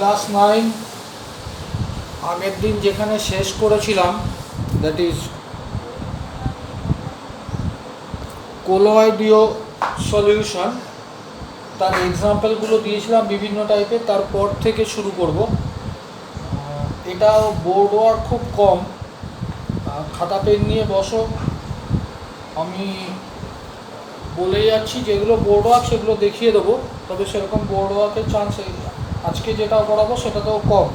Class 9 আগের দিন যেখানে শেষ করেছিলাম, দ্যাট ইজ কোলয়েডীয় সলিউশন, তার এক্সাম্পলগুলো দিয়েছিলাম বিভিন্ন টাইপের। তারপর থেকে শুরু করব। এটাও বোর্ড ওয়ার্ক খুব কম, খাতা পেন নিয়ে বসো। আমি বলে যাচ্ছি যেগুলো বোর্ড ওয়ার্ক সেগুলো দেখিয়ে দেবো, তবে সেরকম বোর্ড ওয়ার্কের চান্স আজকে যেটা পড়াবো সেটাতেও কম।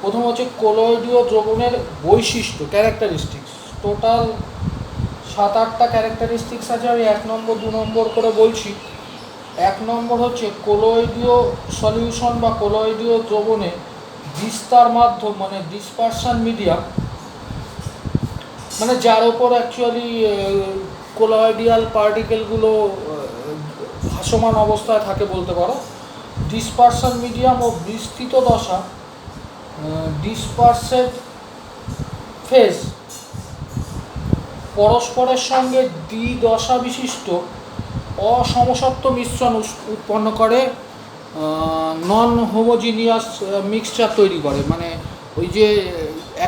প্রথম হচ্ছে কোলয়েডীয় দ্রবণের বৈশিষ্ট্য, ক্যারেক্টারিস্টিক্স। টোটাল 7-8টা ক্যারেক্টারিস্টিক্স আছে, আমি 1 নম্বর 2 নম্বর করে বলছি। 1 নম্বর হচ্ছে কোলয়েডীয় সলিউশন বা কোলয়েডীয় দ্রবণে বিস্তার মাধ্যম মানে ডিসপারশন মিডিয়াম, মানে যার ওপর অ্যাকচুয়ালি কোলয়েডিয়াল পার্টিকেলগুলো ভাসমান অবস্থায় থাকে বলতে পারো। ডিসপারশন মিডিয়াম ও বিস্তৃত দশা ডিসপারসেড ফেজ পরস্পরের সঙ্গে দ্বিদশা বিশিষ্ট অসমসত্ব মিশ্রণ উৎপন্ন করে, নন হোমোজিনিয়াস মিক্সচার তৈরি করে। মানে ওই যে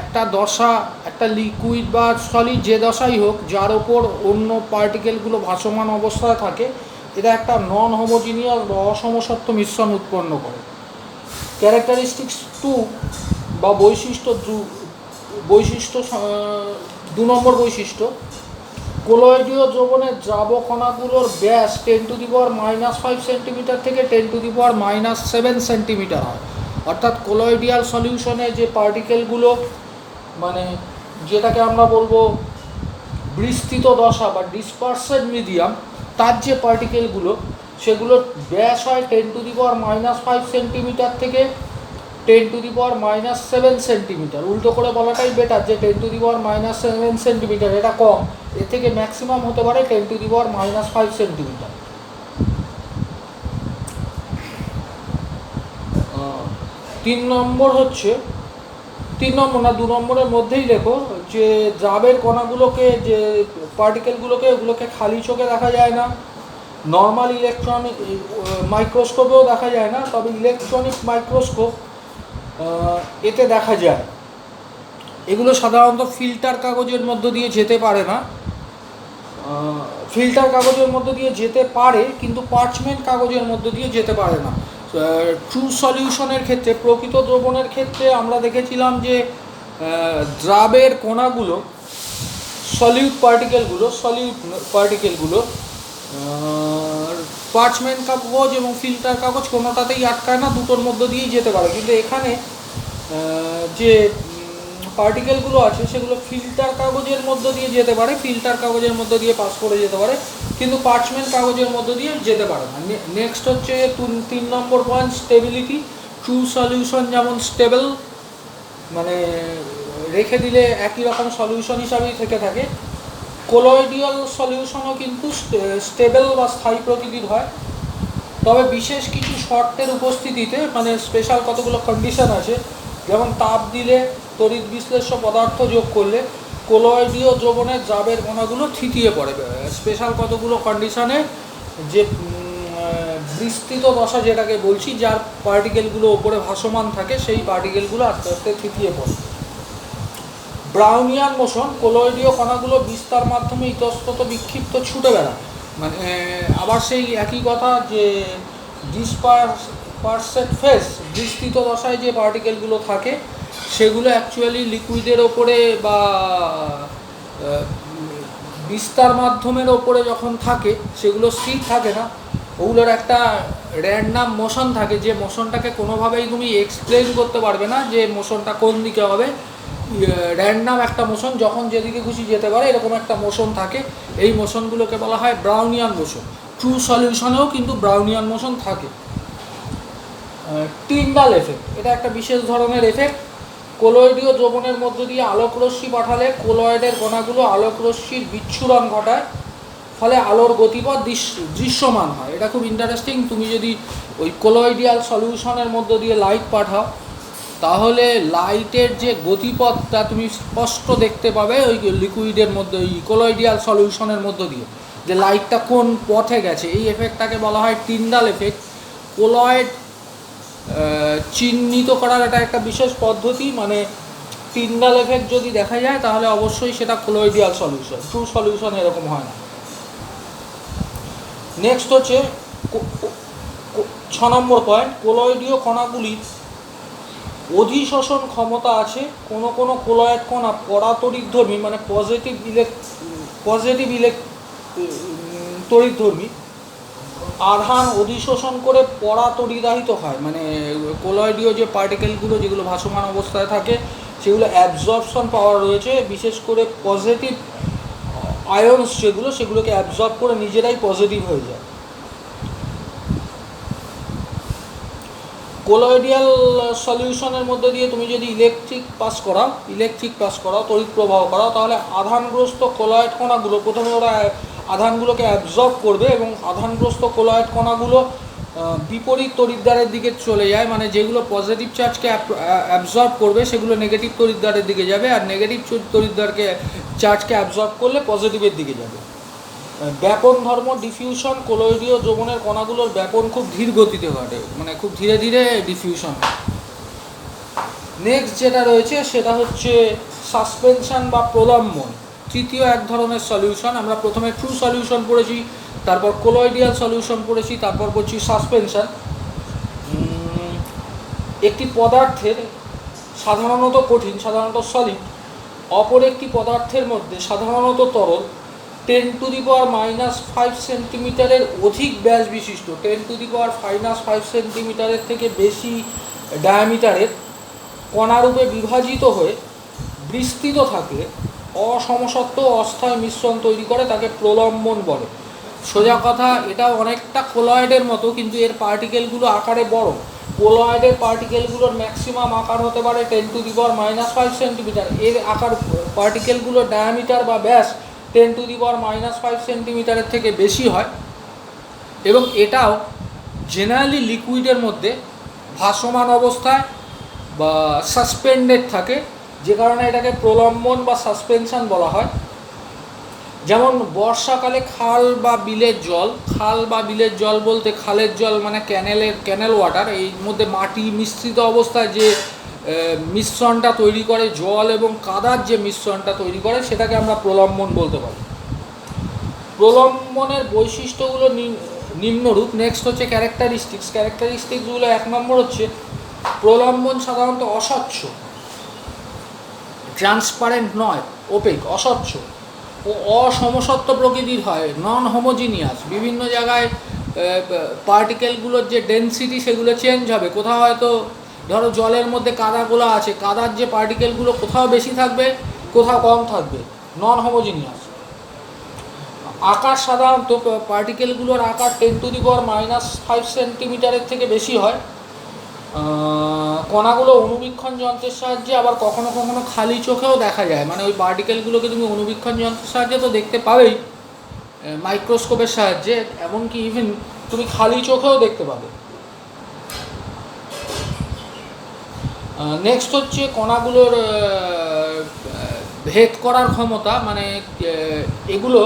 একটা দশা, একটা লিকুইড বা সলিড যে দশাই হোক, যার ওপর অন্য পার্টিকেলগুলো ভাসমান অবস্থায় থাকে, এটা একটা নন হোমোজিনিয়াস বা অসমসত্ব মিশ্রণ উৎপন্ন করে। ক্যারেক্টারিস্টিক্স 2 বা বৈশিষ্ট্য 2 নম্বর বৈশিষ্ট্য, কোলয়েডীয় দ্রবণের দ্রাবক কণাগুলোর ব্যাস 10⁻⁻5 সেন্টিমিটার থেকে 10⁻⁻7 সেন্টিমিটার হয়। অর্থাৎ কোলয়েডিয়াল সলিউশনে যে পার্টিকেলগুলো, মানে যেটাকে আমরা বলবো বিস্তৃত দশা বা ডিসপারসেড মিডিয়াম, তার যে পার্টিকেলগুলো সেগুলোর ব্যাস হয় 10⁻⁻5 সেন্টিমিটার থেকে 10⁻⁻7 সেন্টিমিটার। উল্টো করে বলাটাই বেটার, যে 10⁻⁻7 সেন্টিমিটার এটা কম, এর থেকে ম্যাক্সিমাম হতে পারে 10⁻⁻5 সেন্টিমিটার। 3 নম্বর হচ্ছে, 3 নম্বর না 2 নম্বরের মধ্যেই দেখো যে দ্রাবের কণাগুলোকে, যে পার্টিকেলগুলোকে, ওগুলোকে খালি চোখে দেখা যায় না, নর্মাল ইলেকট্রনিক মাইক্রোস্কোপেও দেখা যায় না, তবে ইলেকট্রনিক মাইক্রোস্কোপ এতে দেখা যায়। এগুলো সাধারণত ফিল্টার কাগজের মধ্য দিয়ে যেতে পারে না, ফিল্টার কাগজের মধ্য দিয়ে যেতে পারে কিন্তু পার্চমেন্ট কাগজের মধ্য দিয়ে যেতে পারে না। ট্রু সলিউশনের ক্ষেত্রে, প্রকৃত দ্রবণের ক্ষেত্রে আমরা দেখেছিলাম যে দ্রাবের কণাগুলো, সলিউট পার্টিকেলগুলো পার্চমেন্ট কাগজ এবং ফিল্টার কাগজ কোনোটাতেই আটকায় না, দুটোর মধ্য দিয়েই যেতে পারে। কিন্তু এখানে যে পার্টিকেলগুলো আছে সেগুলো ফিল্টার কাগজের মধ্য দিয়ে যেতে পারে, ফিল্টার কাগজের মধ্য দিয়ে পাস করে যেতে পারে, কিন্তু পার্চমেন্ট কাগজের মধ্য দিয়ে যেতে পারে না। নেক্সট হচ্ছে 3 নম্বর পয়েন্ট, স্টেবিলিটি। ট্রু সলিউশন যেমন স্টেবল, মানে রেখে দিলে একই রকম সলিউশন হিসাবেই থেকে থাকে। কোলয়েডিয়াল সলিউশনও কিন্তু স্টেবল বা স্থায়ী প্রকৃতির হয়, তবে বিশেষ কিছু শর্তের উপস্থিতিতে, মানে স্পেশাল কতগুলো কন্ডিশন আছে, যেমন তাপ দিলে, তড়িৎ বিশ্লেষ্য পদার্থ যোগ করলে কোলয়েডীয় দ্রবণের দ্রাবের কণাগুলো থিতিয়ে পড়ে। স্পেশাল কতগুলো কন্ডিশনে, যে বিস্তৃত দশা যেটাকে বলছি, যার পার্টিকেলগুলো ওপরে ভাসমান থাকে, সেই পার্টিকেলগুলো আস্তে আস্তে থিতিয়ে পড়ে। ব্রাউনিয়ান মোশন, কোলয়েডীয় কণাগুলো বিস্তার মাধ্যমে ইতস্তত বিক্ষিপ্ত ছুটে বেড়ায়। মানে আবার সেই একই কথা, যে ডিসপারসেড ফেজ, বিস্তৃত দশায় যে পার্টিকেলগুলো থাকে সেগুলো অ্যাকচুয়ালি লিকুইডের ওপরে বা বিস্তার মাধ্যমের ওপরে যখন থাকে সেগুলো স্থির থাকে না, ওগুলোর একটা র্যান্ডাম মোশন থাকে, যে মোশনটাকে কোনোভাবেই তুমি এক্সপ্লেন করতে পারবে না যে মোশনটা কোন দিকে হবে। র্যান্ডাম একটা মোশন, যখন যেদিকে খুশি যেতে পারে, এরকম একটা মোশন থাকে। এই মোশনগুলোকে বলা হয় ব্রাউনিয়ান মোশন। ট্রু সলিউশনেও কিন্তু ব্রাউনিয়ান মোশন থাকে। টিন্ডাল এফেক্ট, এটা একটা বিশেষ ধরনের এফেক্ট। কোলয়েডীয় দ্রবণের মধ্য দিয়ে আলোকরশ্মি পাঠালে কোলয়েডের কণাগুলো আলোকরশ্মির বিচ্ছুরণ ঘটায়, ফলে আলোর গতিপথ দৃশ্যমান হয়। এটা খুব ইন্টারেস্টিং। তুমি যদি ওই কোলয়েডিয়াল সলিউশনের মধ্য দিয়ে লাইট পাঠাও, তাহলে লাইটের যে গতিপথটা তুমি স্পষ্ট দেখতে পাবে ওই লিকুইডের মধ্যে, ওই কোলয়েডিয়াল সলিউশনের মধ্য দিয়ে, যে লাইটটা কোন পথে গেছে। এই এফেক্টটাকে বলা হয় টিন্ডাল এফেক্ট। কোলয়েড চিহ্নিত করার এটা একটা বিশেষ পদ্ধতি, মানে টিন্ডাল এফেক্ট যদি দেখা যায় তাহলে অবশ্যই সেটা কোলয়েডিয়াল সলিউশন, ট্রু সলিউশন এরকম হয় না। নেক্সট হচ্ছে 6 নম্বর পয়েন্ট, কোলয়েডীয় কণাগুলির অধিশোষণ ক্ষমতা আছে। কোনো কোনো কোলয়েড কণা পরাতড়িৎধর্মী, মানে পজিটিভ তড়িৎধর্মী আধান অধিশোষণ করে পরাতড়িদাহিত হয়। মানে কোলয়েডীয় যে পার্টিকেলগুলো যেগুলো ভাসমান অবস্থায় থাকে সেগুলো অ্যাবজর্পশন পাওয়ার রয়েছে, বিশেষ করে পজিটিভ আয়নস সেগুলোকে অ্যাবজর্ব করে নিজেরাই পজিটিভ হয়ে যায়। কোলয়েডিয়াল সলিউশনের মধ্যে দিয়ে তুমি যদি ইলেকট্রিক পাস করাও তড়িৎ প্রবাহ করাও, তাহলে আধানগ্রস্ত কোলয়েড কণাগুলো প্রথমে ওরা আধানগুলোকে অ্যাবজর্ব করবে এবং আধানগ্রস্ত কোলয়েড কণাগুলো বিপরীত তড়িৎদ্বারের দিকে চলে যায়। মানে যেগুলো পজিটিভ চার্জকে অ্যাবজর্ব করবে সেগুলো নেগেটিভ তড়িৎদ্বারের দিকে যাবে, আর নেগেটিভ চার্জকে অ্যাবজর্ব করলে পজিটিভের দিকে যাবে। ব্যাপন ধর্ম ডিফিউশন, কোলয়েডীয় দ্রবণের কণাগুলোর ব্যাপন খুব ধীর গতিতে ঘটে, মানে খুব ধীরে ধীরে ডিফিউশন। নেক্সট যেটা রয়েছে সেটা হচ্ছে সাসপেনশন বা প্রলম্বন, তৃতীয় এক ধরনের সলিউশন। আমরা প্রথমে ট্রু সলিউশন পড়েছি, তারপর কোলয়েডিয়াল সলিউশন পড়েছি, তারপর পড়ছি সাসপেনশন। একটি পদার্থের সাধারণত কঠিন, সাধারণত সলিড, অপর একটি পদার্থের মধ্যে সাধারণত তরল 10⁻⁻5 সেন্টিমিটারের অধিক ব্যাস বিশিষ্ট, 10⁻⁵ সেন্টিমিটারের থেকে বেশি ডায়ামিটারের কণারূপে বিভাজিত হয়ে বিস্তৃত থাকে অসমসত্ব অস্থায়ী মিশ্রণ তৈরি করে, তাকে প্রলম্বন বলে। সোজা কথা, এটা অনেকটা কোলয়েডের মতো, কিন্তু এর পার্টিকেলগুলো আকারে বড়। কোলয়েডের পার্টিকেলগুলোর ম্যাক্সিমাম আকার হতে পারে 10⁻⁻5 সেন্টিমিটার, এর আকার পার্টিকেলগুলোর ডায়ামিটার বা ব্যাস 10⁻⁻5 সেন্টিমিটারের থেকে বেশি হয়, এবং এটাও জেনারেলি লিকুইডের মধ্যে ভাসমান অবস্থায় বা সাসপেন্ডেড থাকে, যে কারণে এটাকে প্রলম্বন বা সাসপেনশন বলা হয়। যেমন বর্ষাকালে খাল বা বিলের জল বলতে খালের জল মানে ক্যানেল ওয়াটার, এই মধ্যে মাটি মিশ্রিত অবস্থায় যে মিশ্রণটা তৈরি করে, জল এবং কাদার যে মিশ্রণটা তৈরি করে, সেটাকে আমরা প্রলম্বন বলতে পারি। প্রলম্বনের বৈশিষ্ট্যগুলো নিম্নরূপ। নেক্সট হচ্ছে ক্যারেক্টারিস্টিক্সগুলো। 1 নম্বর হচ্ছে প্রলম্বন সাধারণত অস্বচ্ছ, ট্রান্সপারেন্ট নয়, ওপেক, অস্বচ্ছ ও অসমসত্ব প্রকৃতির হয়, নন হোমোজিনিয়াস। বিভিন্ন জায়গায় পার্টিকেলগুলোর যে ডেনসিটি সেগুলো চেঞ্জ হবে। কোথাও হয়তো ধরো জলের মধ্যে কাদাগুলো আছে, কাদার যে পার্টিকেলগুলো কোথাও বেশি থাকবে, কোথাও কম থাকবে, নন হোমোজিনিয়াস। আকার সাধারণত পার্টিকেলগুলোর আকার 10⁻⁻5 সেন্টিমিটারের থেকে বেশি হয়। কণাগুলো অনুবীক্ষণ যন্ত্রের সাহায্যে, আবার কখনো কখনো খালি চোখেও দেখা যায়। মানে ওই পার্টিকেলগুলোকে তুমি অনুবীক্ষণ যন্ত্রের সাহায্যে তো দেখতে পাবেই, মাইক্রোস্কোপের সাহায্যে, এমনকি ইভেন তুমি খালি চোখেও দেখতে পাবে। নেক্সট হচ্ছে কণাগুলোর ভেদ করার ক্ষমতা, মানে এগুলো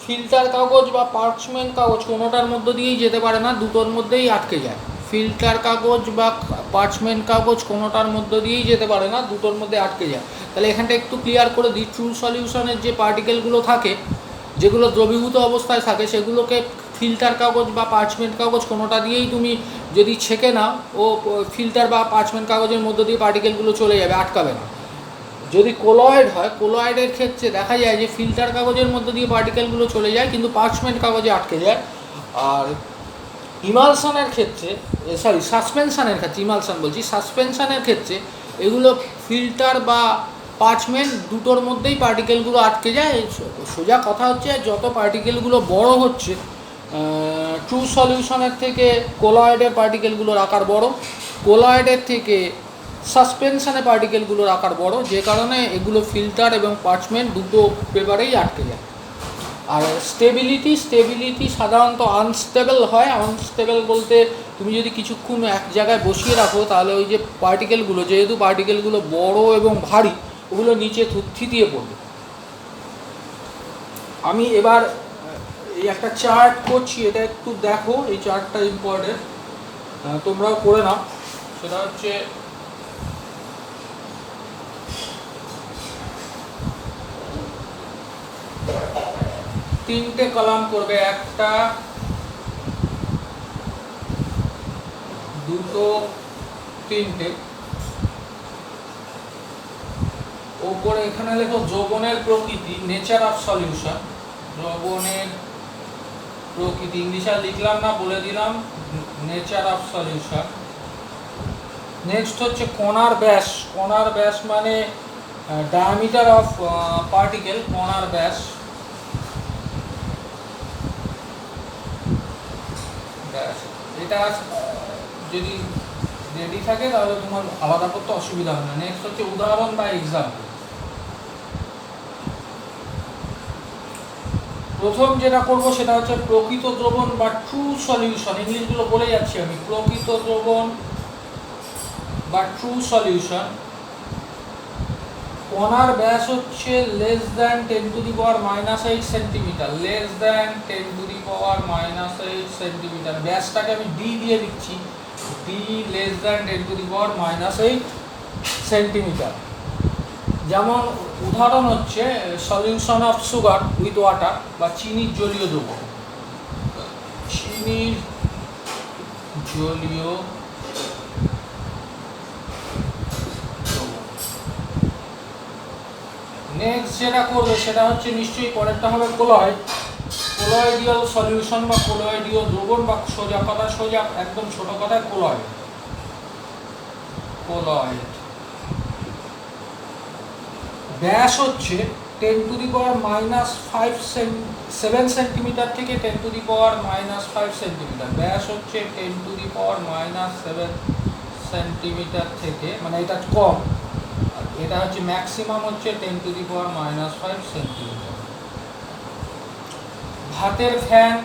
ফিল্টার কাগজ বা পার্চমেন্ট কাগজ কোনোটার মধ্য দিয়েই যেতে পারে না, দুটোর মধ্যেই আটকে যায়। ফিল্টার কাগজ বা পার্চমেন্ট কাগজ কোনোটার মধ্য দিয়েই যেতে পারে না, দুটোর মধ্যে আটকে যায়। তাহলে এখানটা একটু ক্লিয়ার করে দিই, ট্রু সলিউশনের যে পার্টিকেলগুলো থাকে, যেগুলো দ্রবীভূত অবস্থায় থাকে, সেগুলোকে ফিল্টার কাগজ বা পার্চমেন্ট কাগজ কোনোটা দিয়েই তুমি যদি ছেঁকে নাও, ও ফিল্টার বা পার্চমেন্ট কাগজের মধ্য দিয়ে পার্টিকেলগুলো চলে যাবে, আটকাবে না। যদি কোলয়েড হয়, কোলয়েডের ক্ষেত্রে দেখা যায় যে ফিল্টার কাগজের মধ্যে দিয়ে পার্টিকেলগুলো চলে যায়, কিন্তু পার্চমেন্ট কাগজে আটকে যায়। আর ইমালশনের ক্ষেত্রে, সাসপেনশনের ক্ষেত্রে এগুলো ফিল্টার বা পার্চমেন্ট দুটোর মধ্যেই পার্টিকেলগুলো আটকে যায়। সোজা কথা হচ্ছে, যত পার্টিকেলগুলো বড় হচ্ছে, ট্রু সলিউশনের থেকে কোলয়েডের পার্টিকেলগুলোর আকার বড়, কোলয়েডের থেকে সাসপেনশনে পার্টিকেলগুলোর আকার বড়, যে কারণে এগুলো ফিল্টার এবং পার্চমেন্ট দুটো পেপারেই আটকে যায়। আর স্টেবিলিটি সাধারণত আনস্টেবল হয়। আনস্টেবল বলতে তুমি যদি কিছুক্ষণ এক জায়গায় বসিয়ে রাখো, তাহলে ওই যে পার্টিকেলগুলো, যেহেতু পার্টিকেলগুলো বড় এবং ভারী, ওগুলো নিচে থিতিয়ে পড়বে। আমি এবার এই একটা চার্ট করছি, এটা একটু দেখো, এই চার্টটা ইম্পর্টেন্ট, তোমরাও করে নাও। সেটা হচ্ছে তিনটে কলাম করবে, একটা, দুটো, তিনটে। ওপরে এখানে লেখো যৌবনের প্রকৃতি, নেচার অফ সলিউশন। যৌবনের প্রকৃতি ইংলিশে লিখলাম না, বলে দিলাম, নেচার অফ সলিউশন। নেক্সট হচ্ছে কণার ব্যাস। কণার ব্যাস মানে ডায়ামিটার অফ পার্টিকেল, কণার ব্যাস। এটা যদি রেডি থাকে তাহলে তোমার আলাদা করতে অসুবিধা হবে না। নেক্সট হচ্ছে উদাহরণ বা এক্সাম্পল। প্রথম যেটা করব সেটা হচ্ছে প্রকৃত দ্রবণ বা ট্রু সলিউশন। ইংলিশগুলো বলে যাচ্ছি আমি। প্রকৃত দ্রবণ বা ট্রু সলিউশন। কণার ব্যাস হচ্ছে less than 10⁻⁻8 centimetre, less than 10⁻⁻8 centimetre. ব্যাসটাকে আমি ডি দিয়ে দিচ্ছি, ডি লেস দ্যান 10⁻⁻8 সেন্টিমিটার। যেমন উদাহরণ হচ্ছে solution of sugar with water, বা চিনির জলীয় দ্রবণ, চিনির জলীয় দ্রবণ। নেক্সট যেটা করবে সেটা হচ্ছে নিশ্চয়ই পরেরটা হবে কোলয়েড, কোলয়েডিয়াল সলিউশন বা কোলয়েডীয় দ্রবণ, বা সোজা কথা, সোজা একদম ছোট কথায় কোলয়েড। কোলয়েড ব্যাস হচ্ছে 10⁻⁻7 সেন্টিমিটার থেকে 10⁻⁻5 সেন্টিমিটার। ব্যাস হচ্ছে 10⁻⁻7 সেন্টিমিটার থেকে, মানে এটা কম, আর এটা হচ্ছে ম্যাক্সিমাম হচ্ছে 10⁻⁻5 সেন্টিমিটার। ভাতের ফ্যান,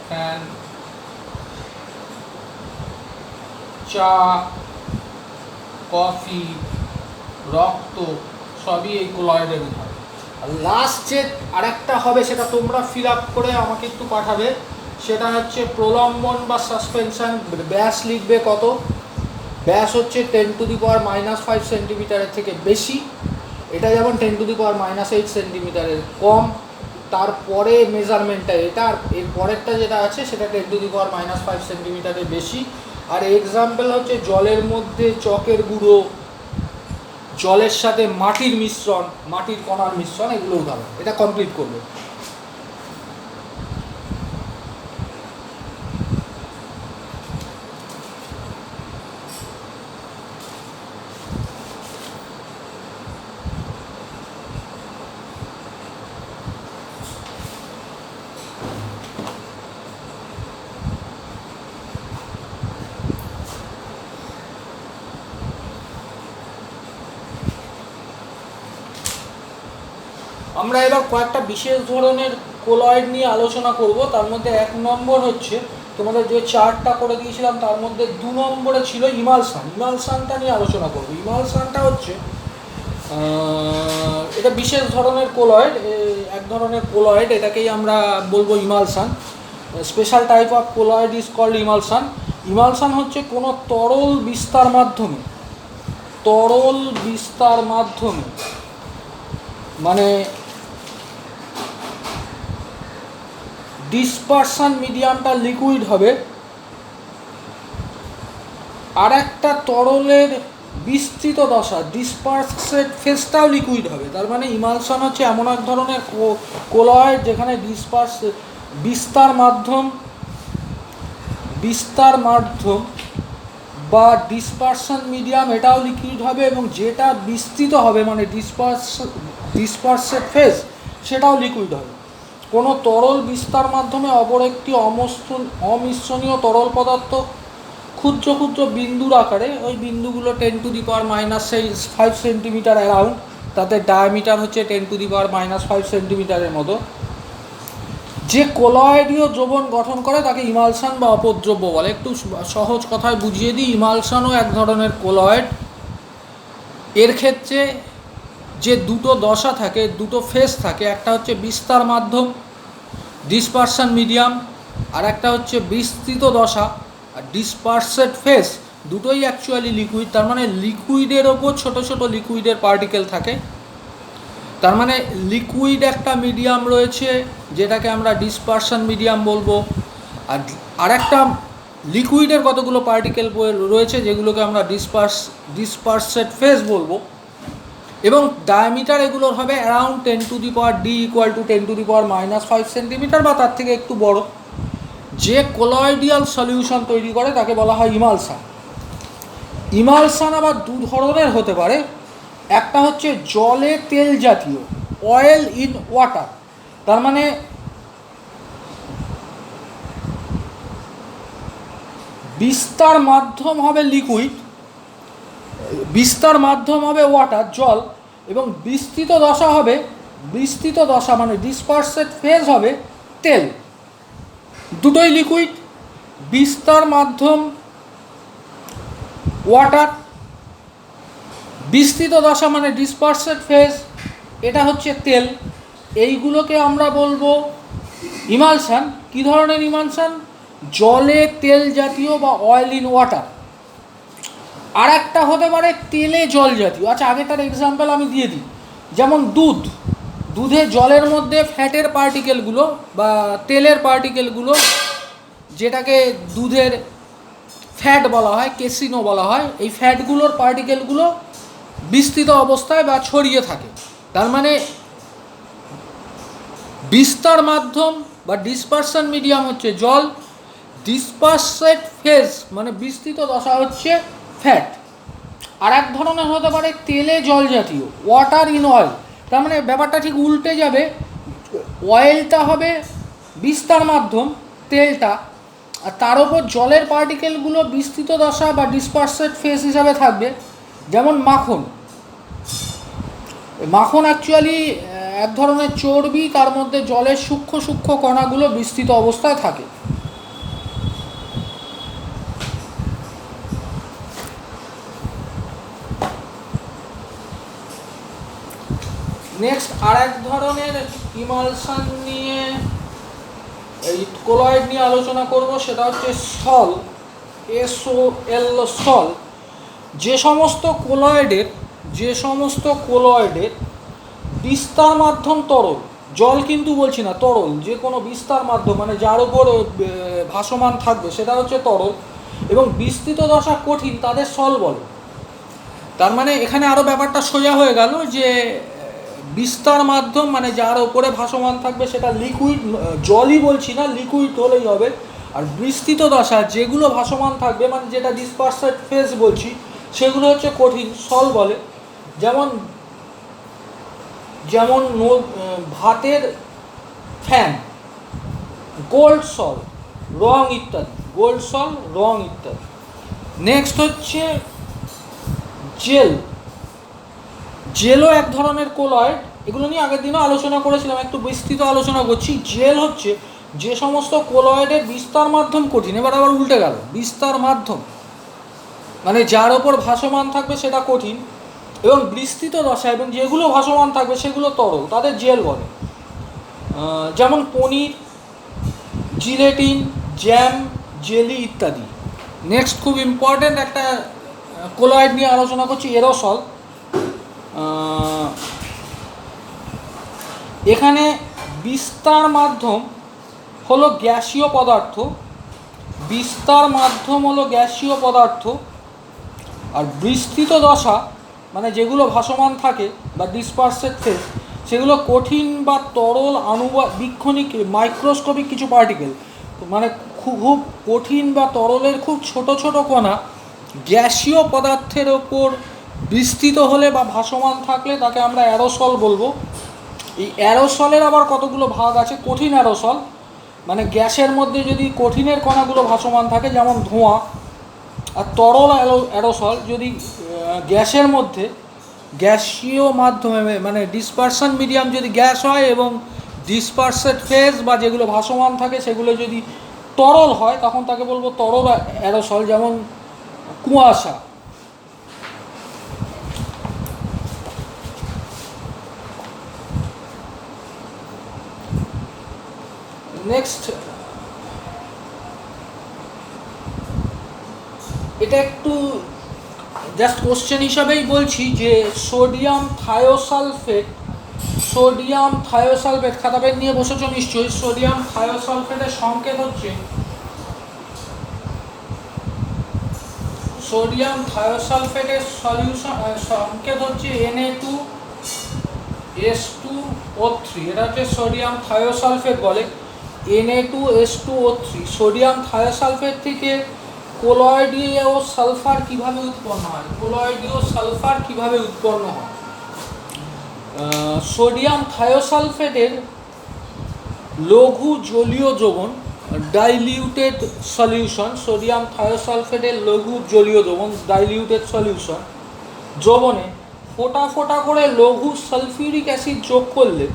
ফ্যান, চা, কফি, রক্ত, সবই এই কোলয়েডের উদাহরণ। আর লাস্ট যে আরেকটা হবে সেটা তোমরা ফিল আপ করে আমাকে একটু পাঠাবে, সেটা হচ্ছে প্রলম্বন বা সাসপেনশন। ব্যাস লিখবে কত, ব্যাস হচ্ছে 10⁻⁻5 সেন্টিমিটারের থেকে বেশি, এটা যেমন 10⁻⁻8 সেন্টিমিটারের কম। তারপরে মেজারমেন্টটা এটা, আর এর পরেরটা যেটা আছে সেটা 10⁻⁻5 সেন্টিমিটারের বেশি। আর এক্সাম্পল হচ্ছে জলের মধ্যে চকের গুঁড়ো, জলের সাথে মাটির মিশ্রণ, মাটির কণার মিশ্রণ, এগুলো উদাহরণ। এটা কমপ্লিট করবে। আমরা এবার কয়েকটা বিশেষ ধরনের কোলয়েড নিয়ে আলোচনা করব। তার মধ্যে 1 নম্বর হচ্ছে তোমাদের যে চার্টটা করে দিয়েছিলাম তার মধ্যে 2 নম্বরে ছিল ইমালসান। ইমালসানটা নিয়ে আলোচনা করব। ইমালসানটা হচ্ছে এটা বিশেষ ধরনের কোলয়েড, এক ধরনের কোলয়েড, এটাকেই আমরা বলবো emulsion. Special type of colloid is called emulsion. Emulsion হচ্ছে কোনো তরল বিস্তার মাধ্যমে, তরল বিস্তার মাধ্যমে, মানে ডিসপারশন মিডিয়ামটা লিকুইড হবে, আর একটা তরলের বিস্তৃত দশা ডিসপারসেড ফেজটাও লিকুইড হবে। তার মানে ইমালশন হচ্ছে এমন এক ধরনের কোলয়েড যেখানে বিস্তার মাধ্যম বা ডিসপারশন মিডিয়াম এটাও লিকুইড হবে, এবং যেটা বিস্তৃত হবে মানে ডিসপারসেড ফেজ সেটাও লিকুইড হবে। কোনো তরল বিস্তার মাধ্যমে অপর একটি অমিশ্রণীয় তরল পদার্থ ক্ষুদ্র ক্ষুদ্র বিন্দুর আকারে, ওই বিন্দুগুলো 10⁻⁻5 সেন্টিমিটার অ্যারাউন্ড, তাতে ডায়ামিটার হচ্ছে 10⁻⁻5 সেন্টিমিটারের মতো, যে কোলয়েডীয় দ্রবণ গঠন করে তাকে ইমালশন বা অপদ্রব্য বলে। একটু সহজ কথায় বুঝিয়ে দিই, ইমালশনও এক ধরনের কোলয়েড। এর ক্ষেত্রে যে দুটো দশা থাকে, দুটো ফেজ থাকে, একটা হচ্ছে বিস্তার মাধ্যম ডিসপারশন মিডিয়াম, আর একটা হচ্ছে বিস্তৃত দশা আর ডিসপার্সেড ফেজ দুটোই অ্যাকচুয়ালি লিকুইড, তার মানে লিকুইডের ওপর ছোট ছোট লিকুইডের পার্টিকেল থাকে। তার মানে লিকুইড একটা মিডিয়াম রয়েছে যেটাকে আমরা ডিসপারশন মিডিয়াম বলবো, আর একটা লিকুইডের কতগুলো পার্টিকেল রয়েছে যেগুলোকে আমরা ডিসপার্সেড ফেজ বলবো, এবং ডায়ামিটার এগুলোর হবে অ্যারাউন্ড 10⁻D = 10⁻⁻5 সেন্টিমিটার বা তার থেকে একটু বড়। যে কোলয়েডিয়াল সলিউশন তৈরি করে তাকে বলা হয় ইমালসান। ইমালসান আবার দু ধরনের হতে পারে, একটা হচ্ছে জলে তেল জাতীয়, অয়েল ইন ওয়াটার, তার মানে বিস্তার মাধ্যম হবে লিকুইড, বিস্তার মাধ্যম হবে ওয়াটার জল, এবং বিস্তৃত দশা মানে ডিসপার্সেড ফেজ হবে তেল। দুটোই লিকুইড, বিস্তার মাধ্যম ওয়াটার, বিস্তৃত দশা মানে ডিসপার্সেড ফেজ, এটা হচ্ছে তেল। এইগুলোকে আমরা বলবো ইমালসান। কী ধরনের ইমালসান? জলে তেল জাতীয় বা অয়েল ইন ওয়াটার। আর একটা হতে পারে তেলে জল জাতীয়। আচ্ছা, আগেটার এক্সাম্পল আমি দিয়ে দিই। যেমন দুধে জলের মধ্যে ফ্যাটের পার্টিকেলগুলো বা তেলের পার্টিকেলগুলো, যেটাকে দুধের ফ্যাট বলা হয়, কেসিনো বলা হয়, এই ফ্যাটগুলোর পার্টিকেলগুলো বিস্তৃত অবস্থায় বা ছড়িয়ে থাকে। তার মানে বিস্তার মাধ্যম বা ডিসপারশন মিডিয়াম হচ্ছে জল, ডিসপার্সেড ফেজ মানে বিস্তৃত দশা হচ্ছে ফ্যাট। আর এক ধরনের হতে পারে তেলে জল জাতীয়, ওয়াটার ইন অয়েল। তার মানে ব্যাপারটা ঠিক উল্টে যাবে, অয়েলটা হবে বিস্তার মাধ্যম, তেলটা, আর তার ওপর জলের পার্টিকেলগুলো বিস্তৃত দশা বা ডিসপার্সেড ফেজ হিসাবে থাকবে। যেমন মাখন অ্যাকচুয়ালি এক ধরনের চর্বি, তার মধ্যে জলের সূক্ষ্ম সূক্ষ্ম কণাগুলো বিস্তৃত অবস্থায় থাকে। নেক্সট আর এক ধরনের ইমালসান নিয়ে, এই কোলয়েড নিয়ে আলোচনা করব, সেটা হচ্ছে সল, SOL সল। যে সমস্ত কোলয়েডের বিস্তার মাধ্যম তরল, জল কিন্তু বলছি না, তরল, যে কোনো বিস্তার মাধ্যম মানে যার উপর ভাসমান থাকবে সেটা হচ্ছে তরল, এবং বিস্তৃত দশা কঠিন, তাদের সল বলে। তার মানে এখানে আরও ব্যাপারটা সোজা হয়ে গেল যে বিস্তার মাধ্যম মানে যার ওপরে ভাসমান থাকবে সেটা লিকুইড, জলই বলছি না, লিকুইড হলেই হবে। আর বিস্তৃত দশা যেগুলো ভাসমান থাকবে মানে যেটা ডিসপার্সেড ফেজ বলছি, সেগুলো হচ্ছে কঠিন, সল বলে। যেমন ভাতের ফ্যান, গোল্ড সল, রং ইত্যাদি, গোল্ড সল, রং ইত্যাদি। নেক্সট হচ্ছে জেলও এক ধরনের কোলয়েড, এগুলো নিয়ে আগের দিনও আলোচনা করেছিলাম, একটু বিস্তৃত আলোচনা করছি। জেল হচ্ছে যে সমস্ত কোলয়েডের বিস্তার মাধ্যম কঠিন, এবার আবার উল্টে গেল, বিস্তার মাধ্যম মানে যার ওপর ভাসমান থাকবে সেটা কঠিন, এবং বিস্তৃত দশা এবং যেগুলো ভাসমান থাকবে সেগুলো তরল, তাদের জেল বলে। যেমন পনির, জিলেটিন, জ্যাম, জেলি ইত্যাদি। নেক্সট খুব ইম্পর্ট্যান্ট একটা কোলয়েড নিয়ে আলোচনা করছি, এরোসল। এখানে বিস্তার মাধ্যম হলো গ্যাসীয় পদার্থ, আর বিস্তৃত দশা মানে যেগুলো ভাসমান থাকে বা ডিসপার্সেড ফেজ, সেগুলো কঠিন বা তরল আণুবীক্ষণিক মাইক্রোস্কোপিক কিছু পার্টিকেল, মানে খুব কঠিন বা তরলের খুব ছোট ছোট কণা গ্যাসীয় পদার্থের ওপর বিস্তৃত হলে বা ভাসমান থাকলে তাকে আমরা অ্যারোসল বলবো। এই অ্যারোসলের আবার কতগুলো ভাগ আছে। কঠিন অ্যারোসল মানে গ্যাসের মধ্যে যদি কঠিনের কণাগুলো ভাসমান থাকে, যেমন ধোঁয়া। আর তরল অ্যারোসল যদি গ্যাসের মধ্যে গ্যাসীয় মাধ্যমে মানে ডিসপারশন মিডিয়াম যদি গ্যাস হয় এবং ডিসপার্সেড ফেজ বা যেগুলো ভাসমান থাকে সেগুলো যদি তরল হয়, তখন তাকে বলবো তরল অ্যারোসল, যেমন কুয়াশা। নেক্সট এটা একটু জাস্ট কোশ্চেন হিসাবেই বলছি যে সোডিয়াম থায়োসালফেট খাতা পেন নিয়ে বসেছ নিশ্চয়ই। সোডিয়াম থায়োসালফেটের সংকেত হচ্ছে সোডিয়াম থায়োসালফেটের সলিউশন সংকেত হচ্ছে Na2S2O3। এটা হচ্ছে সোডিয়াম থায়োসালফেট বলে Na2S2O3। সোডিয়াম থায়োসালফেট থেকে কোলয়েডীয় সালফার কিভাবে উৎপন্ন হয়? সোডিয়াম থায়োসালফেটের লঘু জলীয় দ্রবণ ডাইলিউটেড সলিউশন, সোডিয়াম থায়োসালফেটের লঘু জলীয় দ্রবণ ডাইলিউটেড সলিউশন দ্রবণে ফোঁটা ফোঁটা করে লঘু সালফিউরিক অ্যাসিড যোগ করলে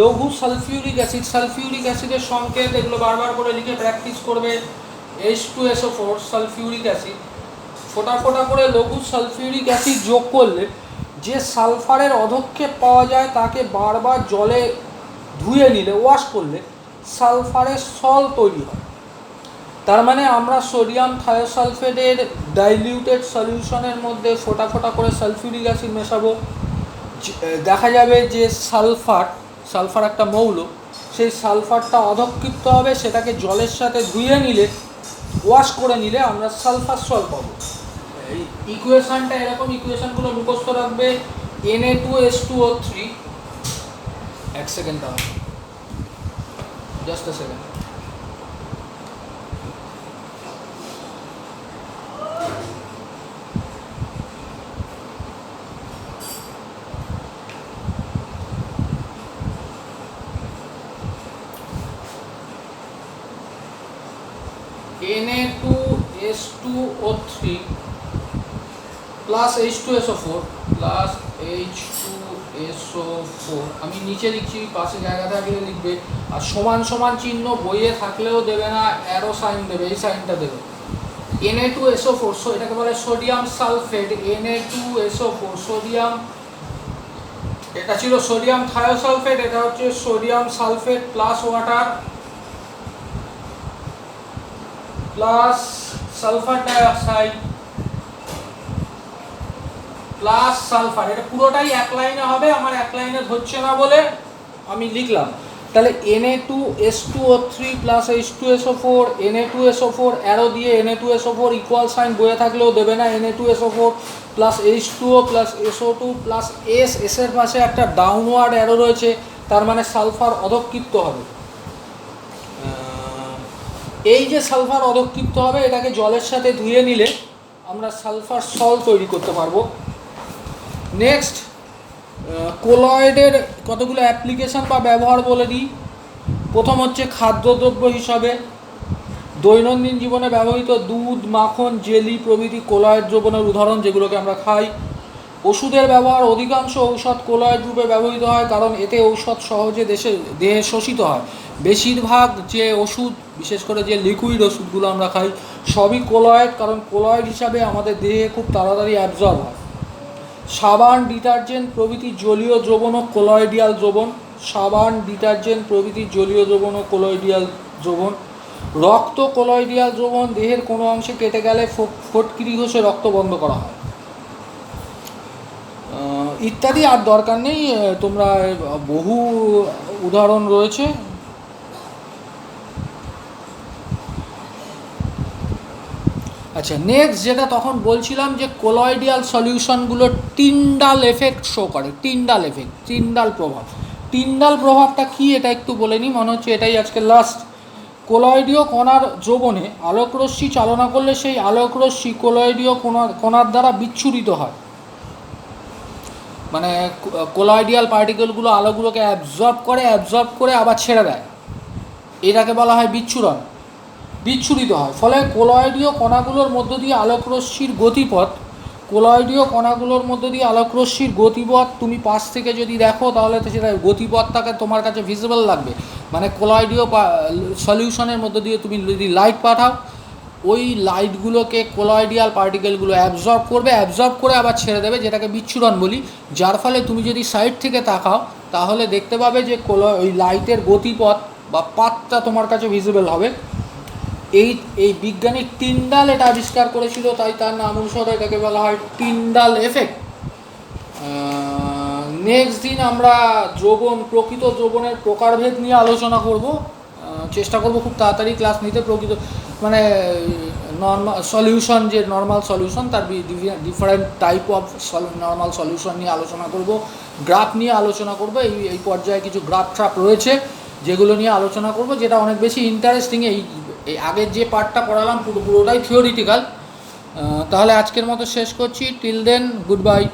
লঘু সালফিউরিক অ্যাসিডের সংকেত, এগুলো বারবার করে লিখে প্র্যাকটিস করবে। H2SO4 সালফিউরিক অ্যাসিড, ফোঁটা ফোঁটা করে লঘু সালফিউরিক অ্যাসিড যোগ করলে যে সালফারের অধক্ষেপ পাওয়া যায় তাকে বারবার জলে ধুয়ে নিলে, ওয়াশ করলে সালফারের সল তৈরি হয়। তার মানে আমরা সোডিয়াম থায়োসালফেটের ডাইলিউটেড সলিউশনের মধ্যে ফোঁটা ফোঁটা করে সালফিউরিক অ্যাসিড মেশাবো, দেখা যাবে যে সালফার একটা মৌল, সেই সালফারটা অধক্ষিপ্ত হবে, সেটাকে জলের সাথে ধুয়ে নিলে, ওয়াশ করে নিলে আমরা সালফার সল পাবো। এই ইকুয়েশনটা এরকম, ইকুয়েশনগুলো মুখস্থ রাখবে। Na2S2O3, এক সেকেন্ড দাঁড়ান, জাস্ট আ second. Na2S2O3 plus H2SO4 plus H2SO4, আমি নিচে লিখছি, পাশে জায়গা থাকলে লিখবে। আর সমান সমান চিহ্ন বইয়ে থাকলেও দেবে না, অ্যারো সাইন দেবে, এই সাইনটা দেবে। Na2SO4, এটাকে বলে সোডিয়াম সালফেট। Na2SO4 সোডিয়াম, এটা ছিল সোডিয়াম থায়োসালফেট, এটা হচ্ছে sodium sulphate plus water plus sulphur dioxide plus sulphur. এটা পুরোটাই এক লাইনে হবে, আমার এক লাইনে ধরছে না বলে আমি লিখলাম। তাহলে Na2S2O3 plus H2SO4, Na2SO4 arrow দিয়ে Na2SO4 ইকুয়াল সাইন বয়ে থাকলেও দেবে না, Na2SO4 plus H2O plus SO2 plus S এর পাশে একটা ডাউনওয়ার্ড অ্যারো রয়েছে, তার মানে সালফার অধক্ষিপ্ত হবে। এই যে সালফার অধক্ষিপ্ত হবে, এটাকে জলের সাথে ধুয়ে নিলে আমরা সালফার সল তৈরি করতে পারবো। নেক্সট, কোলয়েডের কতগুলো অ্যাপ্লিকেশান বা ব্যবহার বলে দিই। প্রথম হচ্ছে খাদ্যদ্রব্য হিসাবে, দৈনন্দিন জীবনে ব্যবহৃত দুধ, মাখন, জেলি প্রভৃতি কোলয়েড দ্রবণের উদাহরণ, যেগুলোকে আমরা খাই। ওষুধের ব্যবহার, অধিকাংশ ঔষধ কোলয়েড রূপে ব্যবহৃত হয়, কারণ এতে ঔষধ সহজে দেহে শোষিত হয়। বেশিরভাগ যে ওষুধ, বিশেষ করে যে লিকুইড ওষুধগুলো আমরা খাই, সবই কোলয়েড, কারণ কোলয়েড হিসাবে আমাদের দেহে খুব তাড়াতাড়ি অ্যাবজর্ব হয়। সাবান, ডিটারজেন্ট প্রভৃতি জলীয় দ্রবণ ও কোলয়েডিয়াল দ্রবণ, রক্ত কোলয়েডিয়াল দ্রবণ, দেহের কোনো অংশে কেটে গেলে ফটকিরি ঘষে রক্ত বন্ধ করা হয়, ইত্যাদি। আর দরকার নেই, তোমরা বহু উদাহরণ রয়েছে। আচ্ছা, নেক্সট যেটা তখন বলছিলাম যে কোলয়েডিয়াল সলিউশনগুলো টিন্ডাল এফেক্ট শো করে। টিন্ডাল প্রভাবটা কি এটা একটু বলে নিই, মনে হচ্ছে এটাই আজকে লাস্ট। কোলয়েডীয় কণার দ্রবণে আলোকরশ্মি চালনা করলে সেই আলোকরশ্মি কোলয়েডীয় কণার দ্বারা বিচ্ছুরিত হয়। মানে কোলয়েডিয়াল পার্টিকেলগুলো আলোগুলোকে অ্যাবজর্ব করে আবার ছেড়ে দেয়, এটাকে বলা হয় বিচ্ছুরিত হয়। ফলে কোলয়েডীয় কণাগুলোর মধ্য দিয়ে আলোকরশ্মির গতিপথ তুমি পাশ থেকে যদি দেখো তাহলে তো সেটা গতিপথটাকে তোমার কাছে ভিজিবল লাগবে। মানে কোলয়েডীয় সলিউশনের মধ্য দিয়ে তুমি যদি লাইট পাঠাও, ওই লাইটগুলোকে কোলয়েডিয়াল পার্টিকেলগুলো অ্যাবজর্ব করে আবার ছেড়ে দেবে, যেটাকে বিচ্ছুরণ বলি। যার ফলে তুমি যদি সাইড থেকে তাকাও তাহলে দেখতে পাবে যে ওই লাইটের গতিপথ বা পাথটা তোমার কাছে ভিজিবল হবে। এই এই বিজ্ঞানী টিন্ডাল এটা আবিষ্কার করেছিল, তাই তার নাম অনুসারে এটাকে বলা হয় টিন্ডাল এফেক্ট। নেক্সট দিন আমরা প্রকৃত দ্রবণের প্রকারভেদ নিয়ে আলোচনা করব। চেষ্টা করব খুব তাড়াতাড়ি ক্লাস নিতে। প্রকৃত মানে নর্মাল সলিউশন, যে নর্মাল সলিউশন, তার different type of normal solution নিয়ে আলোচনা করব। গ্রাফ নিয়ে আলোচনা করব। এই পর্যায়ে কিছু গ্রাফ ট্রাপ রয়েছে যেগুলো নিয়ে আলোচনা করব, যেটা অনেক বেশি ইন্টারেস্টিং। এই আগের যে পার্টটা পড়ালাম পুরোটাই থিওরিটিক্যাল। তাহলে আজকের মতো শেষ করছি। Till then, good bye.